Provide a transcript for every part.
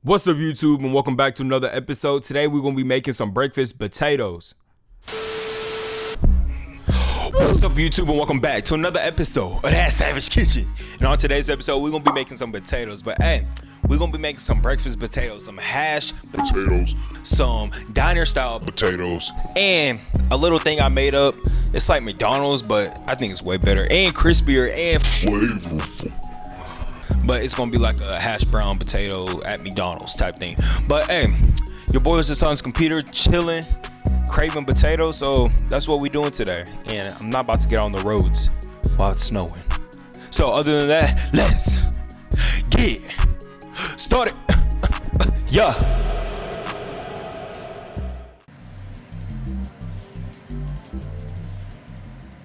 What's up YouTube, and welcome back to another episode. Today we're going to be making some breakfast potatoes. What's up YouTube, and welcome back to another episode of That Savage Kitchen. And on today's episode we're going to be making some potatoes, but hey, we're going to be making some breakfast potatoes, some hash potatoes, some diner style potatoes, and a little thing I made up. It's like McDonald's, but I think it's way better and crispier and flavorful. But it's gonna be like a hash brown potato at McDonald's type thing. But hey, your boy was just on his computer chilling, craving potatoes, so that's what we're doing today. And I'm not about to get on the roads while it's snowing. So other than that, let's get started. Yeah.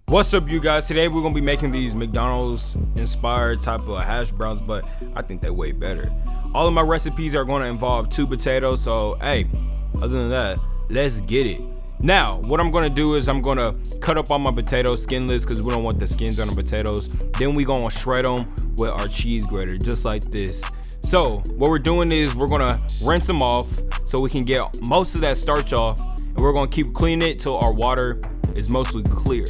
What's up you guys? Today we're gonna be making these McDonald's inspired type of hash browns, but I think they're way better. All of my recipes are gonna involve 2 potatoes, so hey, other than that, let's get it. Now what I'm gonna do is I'm gonna cut up all my potatoes skinless because we don't want the skins on the potatoes. Then we gonna shred them with our cheese grater just like this. So what we're doing is we're gonna rinse them off so we can get most of that starch off, and we're gonna keep cleaning it till our water is mostly clear.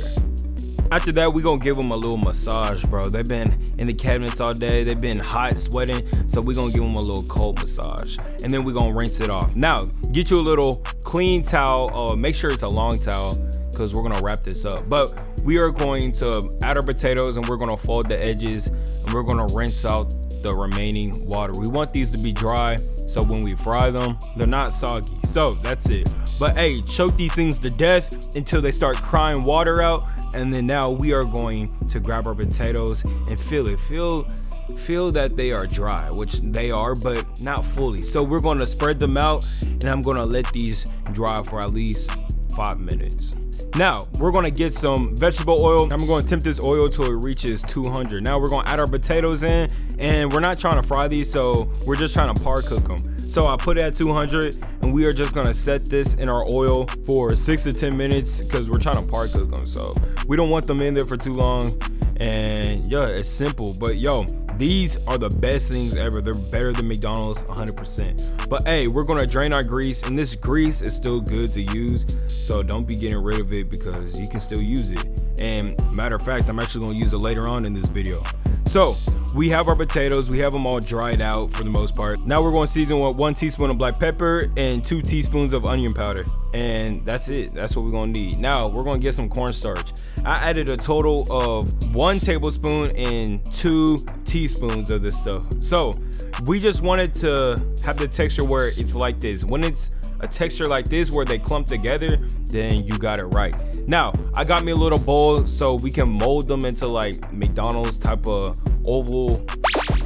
After that, we're gonna give them a little massage, bro. They've been in the cabinets all day. They've been hot, sweating. So we're gonna give them a little cold massage. And then we're gonna rinse it off. Now, get you a little clean towel. Make sure it's a long towel because we're gonna wrap this up. But we are going to add our potatoes and we're gonna fold the edges and we're gonna rinse out the remaining water. We want these to be dry so when we fry them, they're not soggy. So that's it. But hey, choke these things to death until they start crying water out. And then now we are going to grab our potatoes and feel that they are dry, which they are, but not fully. So we're going to spread them out and I'm going to let these dry for at least 5 minutes. Now we're going to get some vegetable oil. I'm going to temp this oil till it reaches 200. Now we're going to add our potatoes in, and we're not trying to fry these, so we're just trying to par cook them. So I put it at 200 and we are just gonna set this in our oil for 6 to 10 minutes because we're trying to par cook them. So we don't want them in there for too long. And yeah, it's simple, but yo, these are the best things ever. They're better than McDonald's 100%. But hey, we're gonna drain our grease, and this grease is still good to use. So don't be getting rid of it because you can still use it. And matter of fact, I'm actually gonna use it later on in this video. So we have our potatoes, we have them all dried out for the most part. Now we're going to season with 1 teaspoon of black pepper and 2 teaspoons of onion powder. And that's it. That's what we're going to need. Now we're going to get some cornstarch. I added a total of 1 tablespoon and 2 teaspoons of this stuff. So we just wanted to have the texture where it's like this. When it's a texture like this where they clump together, then you got it right. Now I got me a little bowl so we can mold them into like McDonald's type of oval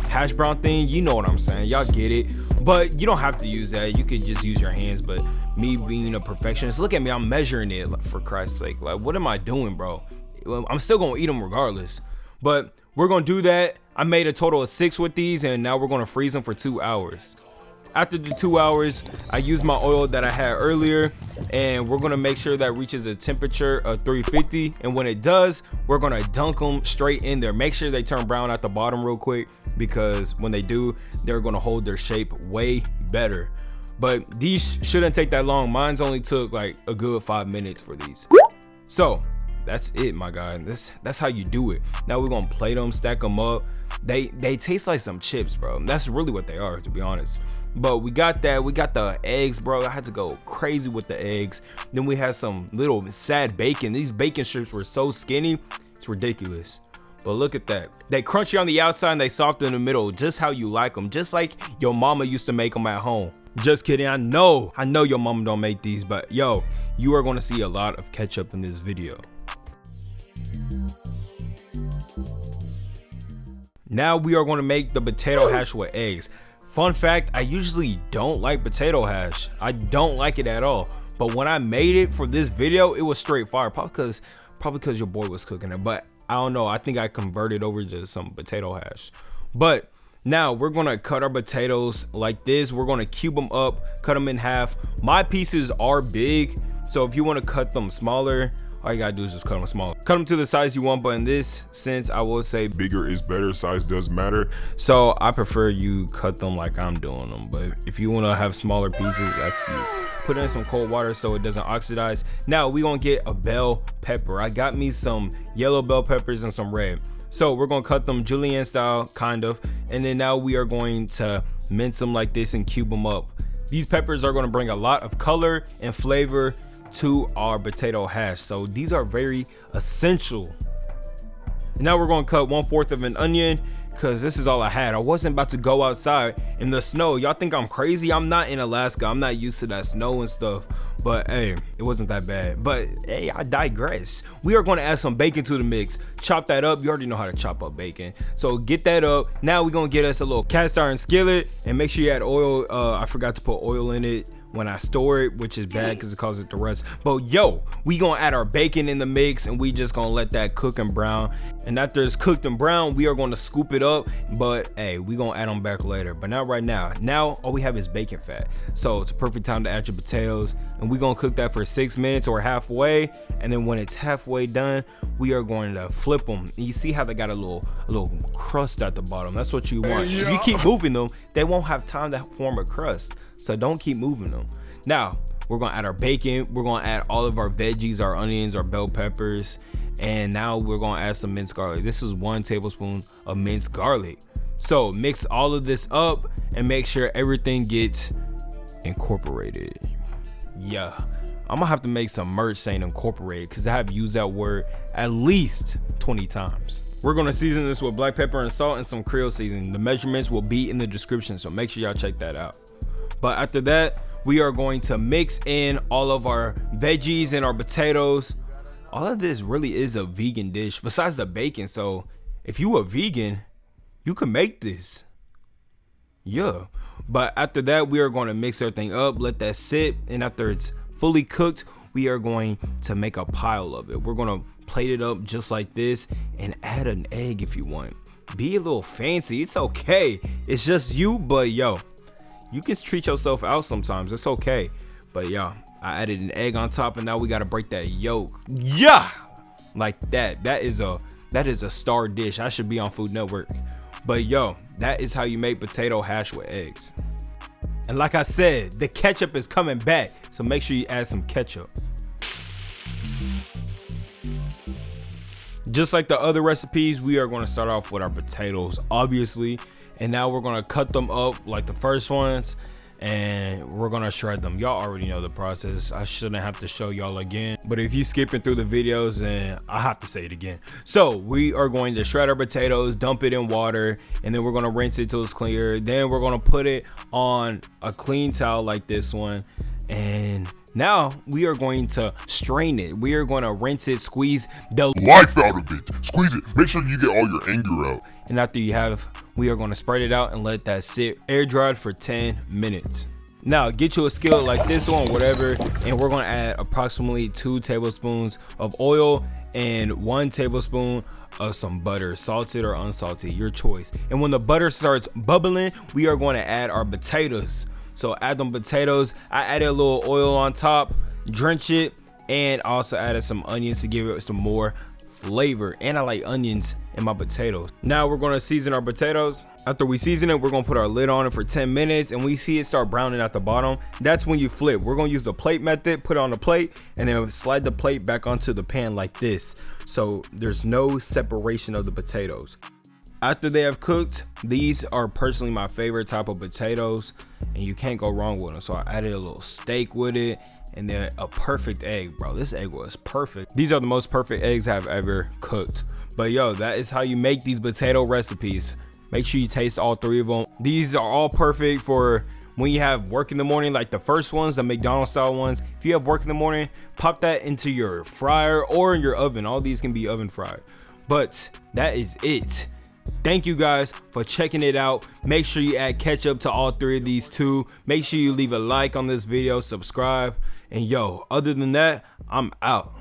hash brown thing. You know what I'm saying, y'all get it. But you don't have to use that, you could just use your hands. But me being a perfectionist, look at me, I'm measuring it, like, for Christ's sake, like what am I doing, bro? I'm still gonna eat them regardless. But we're gonna do that. I made a total of 6 with these, and now we're gonna freeze them for 2 hours. After the 2 hours, I used my oil that I had earlier, and we're gonna make sure that reaches a temperature of 350. And when it does, we're gonna dunk them straight in there. Make sure they turn brown at the bottom real quick, because when they do, they're gonna hold their shape way better. But these shouldn't take that long. Mine's only took like a good 5 minutes for these. So that's it, my guy. That's how you do it. Now we're gonna plate them, stack them up. They taste like some chips, bro. That's really what they are, to be honest. But we got that. We got the eggs, bro. I had to go crazy with the eggs. Then we had some little sad bacon. These bacon strips were so skinny, it's ridiculous. But look at that. They crunchy on the outside and they soft in the middle, just how you like them, just like your mama used to make them at home. Just kidding. I know your mama don't make these, but yo, you are going to see a lot of ketchup in this video. Now we are going to make the potato hash with eggs. Fun fact, I usually don't like potato hash. I don't like it at all. But when I made it for this video, it was straight fire. Probably because your boy was cooking it. But I don't know. I think I converted over to some potato hash. But now we're going to cut our potatoes like this. We're going to cube them up, cut them in half. My pieces are big, so if you want to cut them smaller, all you gotta do is just cut them small. Cut them to the size you want, but in this sense, I will say bigger is better. Size does matter. So I prefer you cut them like I'm doing them. But if you wanna have smaller pieces, that's you. Put in some cold water so it doesn't oxidize. Now we gonna get a bell pepper. I got me some yellow bell peppers and some red. So we're gonna cut them julienne style, kind of. And then now we are going to mince them like this and cube them up. These peppers are gonna bring a lot of color and flavor to our potato hash. So these are very essential. Now we're gonna cut 1/4 of an onion, cause this is all I had. I wasn't about to go outside in the snow. Y'all think I'm crazy? I'm not in Alaska. I'm not used to that snow and stuff. But hey, it wasn't that bad. But hey, I digress. We are going to add some bacon to the mix. Chop that up. You already know how to chop up bacon. So get that up. Now we're going to get us a little cast iron skillet and make sure you add oil. I forgot to put oil in it when I store it, which is bad because it causes it to rust. But yo, we gonna add our bacon in the mix and we just gonna let that cook and brown. And after it's cooked and brown, we are gonna scoop it up. But hey, we gonna add them back later. But not right now. Now all we have is bacon fat. So it's a perfect time to add your potatoes. And we gonna cook that for 6 minutes or halfway. And then when it's halfway done, we are going to flip them. And you see how they got a little crust at the bottom. That's what you want. If you keep moving them, they won't have time to form a crust. So don't keep moving them. Now we're gonna add our bacon. We're gonna add all of our veggies, our onions, our bell peppers, and now we're gonna add some minced garlic. This is 1 tablespoon of minced garlic. So mix all of this up and make sure everything gets incorporated. Yeah, I'm gonna have to make some merch saying incorporated because I have used that word at least 20 times. We're gonna season this with black pepper and salt and some Creole seasoning. The measurements will be in the description, so make sure y'all check that out. But after that, we are going to mix in all of our veggies and our potatoes. All of this really is a vegan dish besides the bacon. So if you a vegan, you can make this. Yeah. But after that, we are going to mix everything up, let that sit. And after it's fully cooked, we are going to make a pile of it. We're going to plate it up just like this and add an egg if you want. Be a little fancy. It's okay. It's just you, but yo, you can treat yourself out sometimes. It's okay. But yeah, I added an egg on top and now we got to break that yolk. Yeah, like that. That is a star dish. I should be on Food Network. But yo, that is how you make potato hash with eggs. And like I said, the ketchup is coming back. So make sure you add some ketchup. Just like the other recipes, we are going to start off with our potatoes, obviously. And now we're gonna cut them up like the first ones and we're gonna shred them. Y'all already know the process. I shouldn't have to show y'all again, but if you skipping through the videos, then I have to say it again. So we are going to shred our potatoes, dump it in water, and then we're gonna rinse it till it's clear. Then we're gonna put it on a clean towel like this one, and now we are going to strain it. We are going to rinse it, squeeze the life out of it, squeeze it, make sure you get all your anger out. And after you have, we are going to spread it out and let that sit air dried for 10 minutes. Now get you a skillet like this one, whatever, and we're going to add approximately 2 tablespoons of oil and 1 tablespoon of some butter, salted or unsalted, your choice. And when the butter starts bubbling, we are going to add our potatoes. So add them potatoes. I added a little oil on top, drench it, and also added some onions to give it some more flavor. And I like onions in my potatoes. Now we're gonna season our potatoes. After we season it, we're gonna put our lid on it for 10 minutes and we see it start browning at the bottom. That's when you flip. We're gonna use the plate method, put it on the plate, and then slide the plate back onto the pan like this. So there's no separation of the potatoes. After they have cooked, these are personally my favorite type of potatoes and you can't go wrong with them. So I added a little steak with it and then a perfect egg, bro. This egg was perfect. These are the most perfect eggs I've ever cooked. But yo, that is how you make these potato recipes. Make sure you taste all 3 of them. These are all perfect for when you have work in the morning, like the first ones, the McDonald's style ones. If you have work in the morning, pop that into your fryer or in your oven. All these can be oven fried. But that is it. Thank you guys for checking it out. Make sure you add ketchup to all 3 of these too. Make sure you leave a like on this video, subscribe, and yo, other than that, I'm out.